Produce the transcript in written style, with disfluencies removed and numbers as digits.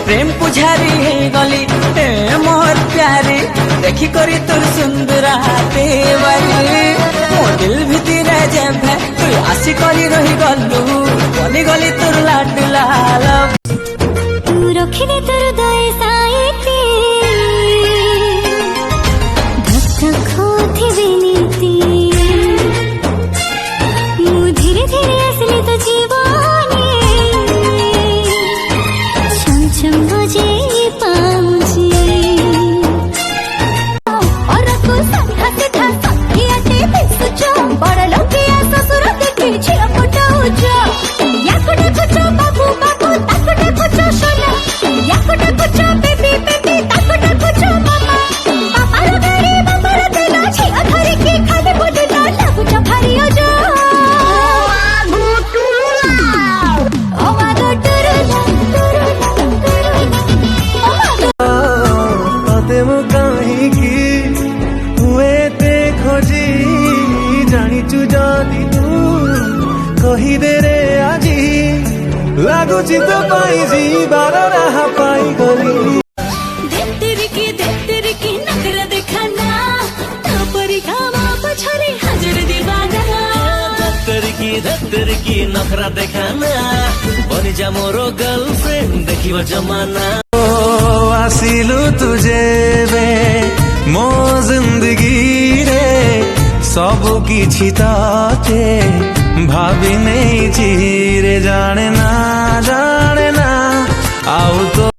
प्रेम पुजारी है गली ए मोर प्यारी देखी करी तोर सुंदर हाथे बारी मो दिल भितर जब तू आसी करी रही गलु गली गली तोर लाड लाल तू रखिले तोर दय साइती धक खोथिबे नीति मु धीरे धीरे असली तो जीवने छम छम बजे पाउजी और को संघा से था सखियाते बेसुचो बड़ लोकिया ससुर देखि छिया पटाउचो याकुटे कुचो बाबू बाबू ताकुटे कुचो सोना याकुटे कुचो बेबी बेबी ताकुटे कुचो मामा पापा रो गरी बाबा रो देला छिया धरे के खाने बोले ना लागुचो भारियो जो ओ मागो टुरुला तते मु काहे की हुए ते खोजी जानिचु जदी तू कही दे रे आजी लागुची तो पाई जीवार राह पाई गली तेरी की नखरा दिखाना तापरी खावा पछरे हाजिर दीवाना तेरी की नखरा देखाना बनी जा मोरो गर्लफ्रेंड देखिबा जमाना आसिलु तुझे बे मो जिंदगी रे सब किछि ताते भाभी नहीं रे जाने